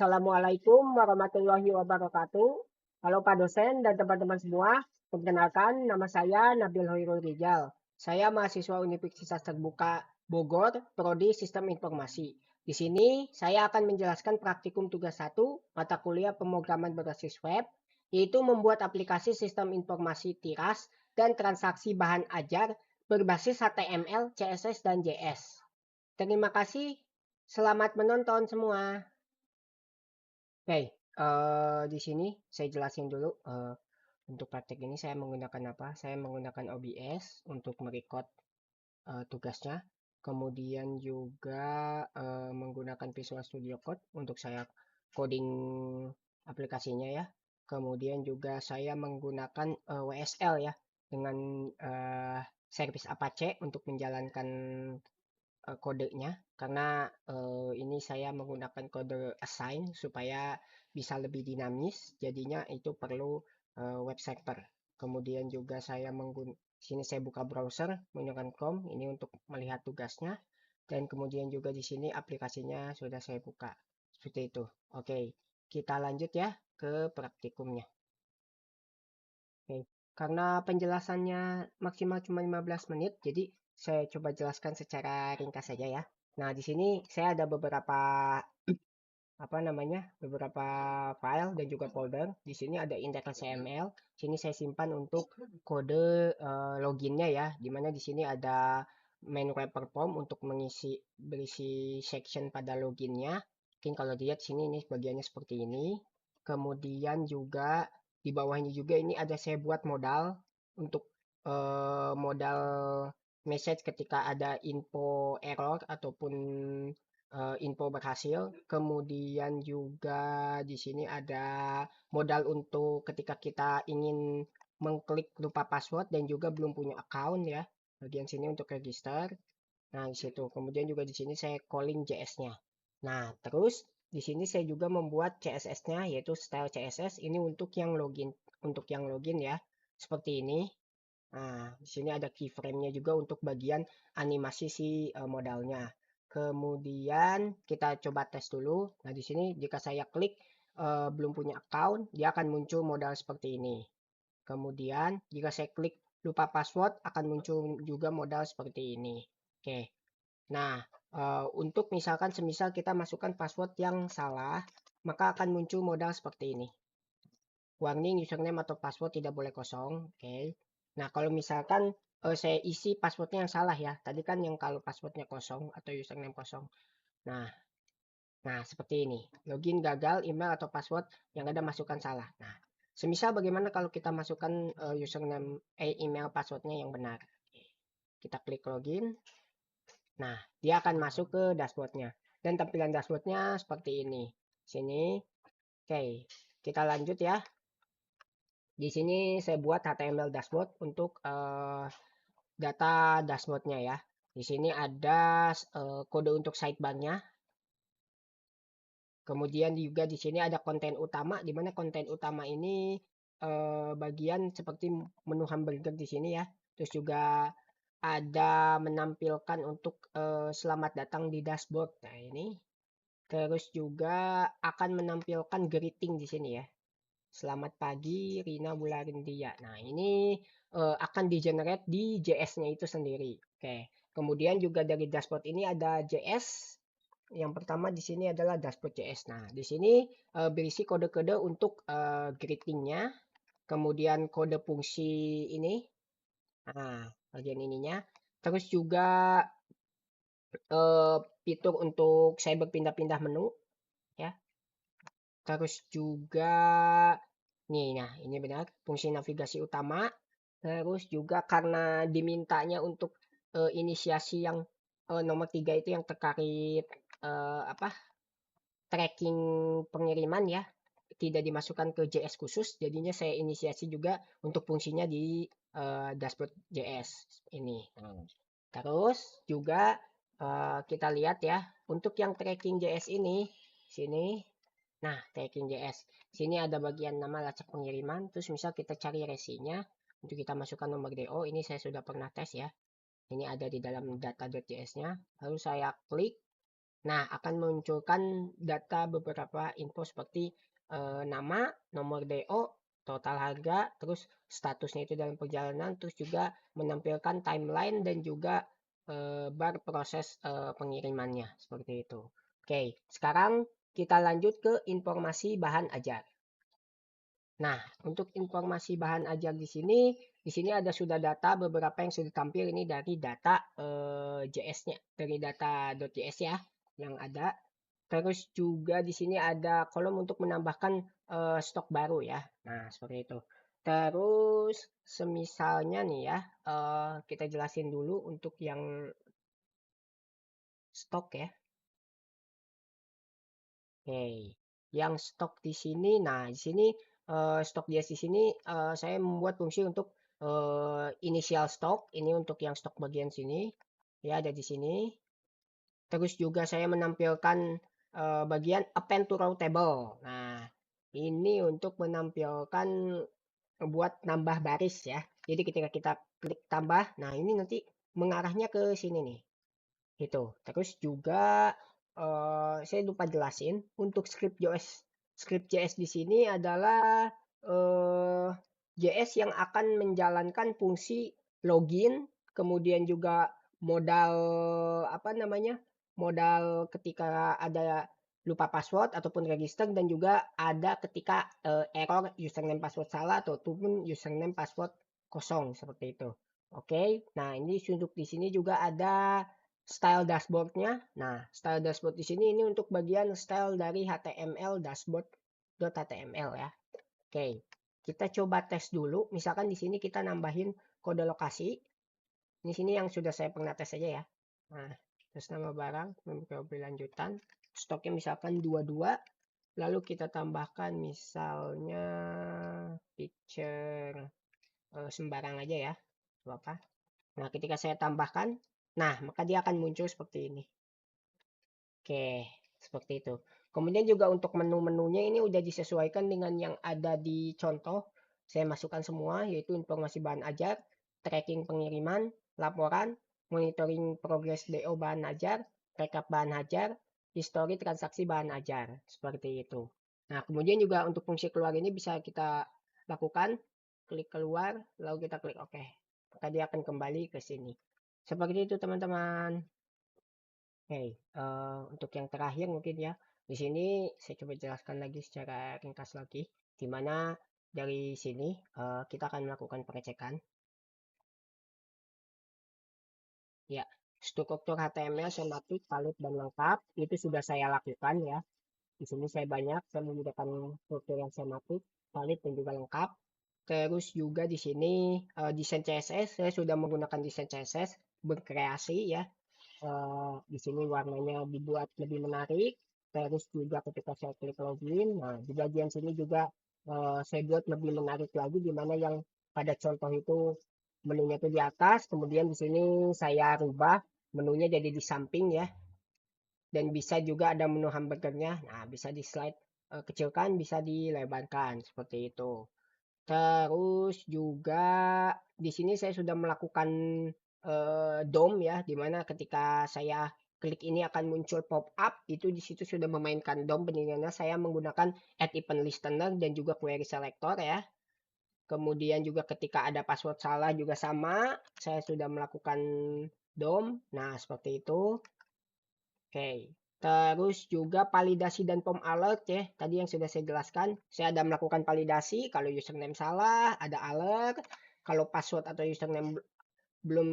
Assalamualaikum warahmatullahi wabarakatuh. Halo Pak dosen dan teman-teman semua. Perkenalkan, nama saya Nabil Hoirul Rijal. Saya mahasiswa Universitas Terbuka Bogor, Prodi Sistem Informasi. Di sini saya akan menjelaskan praktikum tugas 1 mata kuliah pemrograman berbasis web, yaitu membuat aplikasi sistem informasi tiras dan transaksi bahan ajar berbasis HTML, CSS, dan JS. Terima kasih. Selamat menonton semua. Oke, di sini saya jelasin dulu, untuk praktek ini saya menggunakan apa, saya menggunakan OBS untuk merecord tugasnya, kemudian juga menggunakan Visual Studio Code untuk saya coding aplikasinya ya, kemudian juga saya menggunakan WSL ya, dengan service Apache untuk menjalankan kodenya karena ini saya menggunakan kode assign supaya bisa lebih dinamis, jadinya itu perlu web server. Kemudian juga saya sini saya buka browser menggunakan Chrome ini untuk melihat tugasnya, dan kemudian juga di sini aplikasinya sudah saya buka seperti itu. Oke, kita lanjut ya ke praktikumnya. Oke, karena penjelasannya maksimal cuma 15 menit, jadi saya coba jelaskan secara ringkas saja ya. Nah, di sini saya ada beberapa apa namanya? Beberapa file dan juga folder. Di sini ada index.html. Sini saya simpan untuk kode loginnya ya. Dimana di sini ada main wrapper form untuk berisi section pada loginnya. Mungkin kalau dilihat sini ini bagiannya seperti ini. Kemudian juga di bawahnya juga ini ada saya buat modal untuk modal message ketika ada info error ataupun info berhasil. Kemudian juga di sini ada modal untuk ketika kita ingin mengklik lupa password dan juga belum punya account ya. Bagian sini untuk register. Nah, di situ. Kemudian juga di sini saya calling JS-nya. Nah, terus di sini saya juga membuat CSS-nya yaitu style CSS ini untuk yang login ya. Seperti ini. Nah, di sini ada keyframe-nya juga untuk bagian animasi si modalnya. Kemudian kita coba tes dulu. Nah, di sini jika saya klik belum punya account, dia akan muncul modal seperti ini. Kemudian jika saya klik lupa password akan muncul juga modal seperti ini. Oke. Nah, untuk misalkan semisal kita masukkan password yang salah, maka akan muncul modal seperti ini. Warning username atau password tidak boleh kosong. Oke. Nah, kalau misalkan saya isi passwordnya yang salah ya. Tadi kan yang kalau passwordnya kosong atau username kosong. Nah, seperti ini. Login gagal, email atau password yang ada masukkan salah. Nah, semisal bagaimana kalau kita masukkan email passwordnya yang benar. Kita klik login. Nah, dia akan masuk ke dashboardnya. Dan tampilan dashboardnya seperti ini. Sini. Oke, kita lanjut ya. Di sini saya buat HTML dashboard untuk data dashboardnya ya. Di sini ada kode untuk sidebar-nya. Kemudian juga di sini ada konten utama, di mana konten utama ini bagian seperti menu hamburger di sini ya. Terus juga ada menampilkan untuk selamat datang di dashboard. Nah, ini. Terus juga akan menampilkan greeting di sini ya. Selamat pagi Rina Bularindia. Nah, ini akan di-generate di JS-nya itu sendiri. Oke. Kemudian juga dari dashboard ini ada JS. Yang pertama di sini adalah dashboard JS. Nah, di sini berisi kode-kode untuk greeting-nya. Kemudian kode fungsi ini. Nah, bagian ininya. Terus juga fitur untuk saya berpindah-pindah menu ya. Terus juga nih, nah ini benar fungsi navigasi utama. Terus juga karena dimintanya untuk inisiasi yang nomor 3 itu yang terkait apa tracking pengiriman ya, tidak dimasukkan ke JS khusus, jadinya saya inisiasi juga untuk fungsinya di dashboard JS ini. Terus juga kita lihat ya, untuk yang tracking JS ini, sini, nah tracking JS, sini ada bagian nama lacak pengiriman, terus misal kita cari resinya, untuk kita masukkan nomor DO, ini saya sudah pernah tes ya, ini ada di dalam data.js-nya, lalu saya klik, Nah, akan munculkan data beberapa info seperti nama, nomor DO, total harga, terus statusnya itu dalam perjalanan, terus juga menampilkan timeline dan juga bar proses pengirimannya seperti itu. Oke, sekarang kita lanjut ke informasi bahan ajar. Nah, untuk informasi bahan ajar di sini ada sudah data beberapa yang sudah tampil ini dari data JS-nya, dari data.js ya yang ada. Terus juga di sini ada kolom untuk menambahkan stok baru ya. Nah, seperti itu. Terus semisalnya nih ya, kita jelasin dulu untuk yang stok ya. Oke, yang stok di sini, nah di sini stok JS di sini saya membuat fungsi untuk initial stock, ini untuk yang stok bagian sini, ya ada di sini. Terus juga saya menampilkan bagian append to row table. Nah, ini untuk menampilkan buat nambah baris ya. Jadi ketika kita klik tambah, nah ini nanti mengarahnya ke sini nih. Gitu. Terus juga saya lupa jelasin untuk script JS di sini adalah JS yang akan menjalankan fungsi login, kemudian juga modal apa namanya? Modal ketika ada lupa password ataupun register dan juga ada ketika error username password salah ataupun username password kosong seperti itu. Oke, nah ini untuk di sini juga ada style dashboardnya. Nah, style dashboard di sini ini untuk bagian style dari HTML dashboard.html ya. Oke, kita coba tes dulu. Misalkan di sini kita nambahin kode lokasi. Di sini yang sudah saya pernah tes aja ya. Nah, terus nama barang, memberi lanjutan. Stoknya misalkan 22. Lalu kita tambahkan misalnya picture sembarang aja ya. Apa? Nah, ketika saya tambahkan, nah maka dia akan muncul seperti ini. Oke, seperti itu. Kemudian juga untuk menu-menunya ini udah disesuaikan dengan yang ada di contoh. Saya masukkan semua, yaitu informasi bahan ajar, tracking pengiriman, laporan, monitoring progress DO bahan ajar, backup bahan ajar, histori transaksi bahan ajar. Seperti itu. Nah, kemudian juga untuk fungsi keluar ini bisa kita lakukan. Klik keluar, lalu kita klik OK. Maka dia akan kembali ke sini. Seperti itu teman-teman. Oke, untuk yang terakhir mungkin ya, di sini saya coba jelaskan lagi secara ringkas lagi, di mana dari sini kita akan melakukan pengecekan. Ya, struktur HTML schematik, valid dan lengkap itu sudah saya lakukan ya. Di sini saya menggunakan struktur yang schematik, valid dan juga lengkap. Terus juga di sini desain CSS saya sudah menggunakan desain CSS berkreasi ya. Di sini warnanya dibuat lebih menarik. Terus juga ketika saya klik login, nah di bagian sini juga saya buat lebih menarik lagi, di mana yang pada contoh itu menunya itu di atas, kemudian di sini saya rubah menunya jadi di samping ya, dan bisa juga ada menu hamburgernya. Nah, bisa di slide kecilkan, bisa dilebarkan seperti itu. Terus juga di sini saya sudah melakukan DOM ya, di mana ketika saya klik ini akan muncul pop up, itu di situ sudah memainkan DOM, penilaiannya saya menggunakan add event listener dan juga query selector ya. Kemudian juga ketika ada password salah juga sama, saya sudah melakukan DOM. Nah, seperti itu. Oke. Terus juga validasi dan form alert ya. Tadi yang sudah saya jelaskan, saya ada melakukan validasi kalau username salah, ada alert. Kalau password atau username belum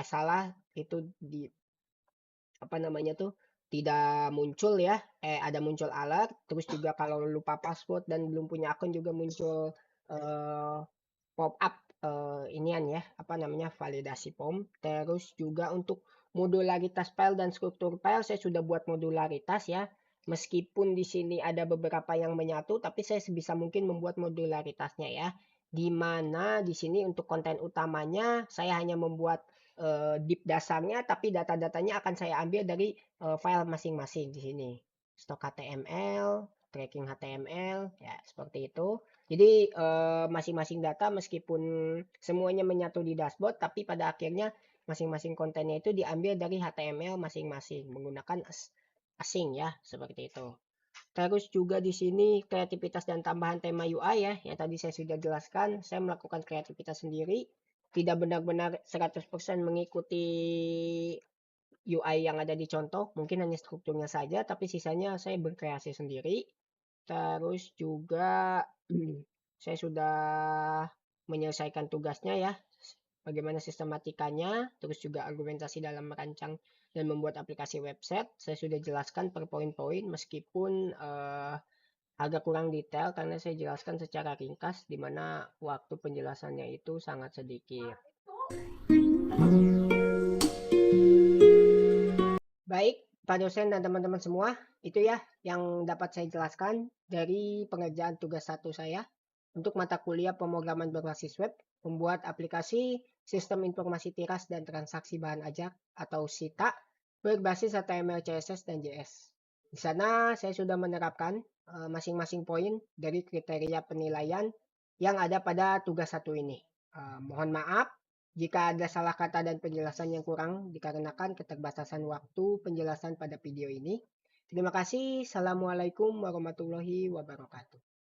salah itu di apa namanya tuh tidak muncul ya. Ada muncul alert. Terus juga kalau lupa password dan belum punya akun juga muncul eh, pop up inian ya, apa namanya, validasi form. Terus juga untuk modularitas file dan struktur file saya sudah buat modularitas ya. Meskipun di sini ada beberapa yang menyatu, tapi saya sebisa mungkin membuat modularitasnya ya. Di mana di sini untuk konten utamanya saya hanya membuat div dasarnya, tapi data-datanya akan saya ambil dari file masing-masing di sini. Stok HTML, tracking HTML, ya seperti itu. Jadi masing-masing data meskipun semuanya menyatu di dashboard, tapi pada akhirnya masing-masing kontennya itu diambil dari HTML masing-masing menggunakan asing ya, seperti itu. Terus juga di sini kreativitas dan tambahan tema UI ya, yang tadi saya sudah jelaskan, saya melakukan kreativitas sendiri, tidak benar-benar 100% mengikuti UI yang ada di contoh, mungkin hanya strukturnya saja, tapi sisanya saya berkreasi sendiri. Terus juga saya sudah menyelesaikan tugasnya ya, bagaimana sistematikanya, terus juga argumentasi dalam merancang dan membuat aplikasi website. Saya sudah jelaskan per poin-poin meskipun agak kurang detail karena saya jelaskan secara ringkas di mana waktu penjelasannya itu sangat sedikit. Baik, Pak dosen dan teman-teman semua, itu ya yang dapat saya jelaskan dari pengerjaan tugas satu saya untuk mata kuliah pemrograman berbasis web, membuat aplikasi sistem informasi tiras dan transaksi bahan ajak atau SITA berbasis HTML, CSS, dan JS. Di sana saya sudah menerapkan masing-masing poin dari kriteria penilaian yang ada pada tugas satu ini. Mohon maaf jika ada salah kata dan penjelasan yang kurang dikarenakan keterbatasan waktu penjelasan pada video ini. Terima kasih. Assalamualaikum warahmatullahi wabarakatuh.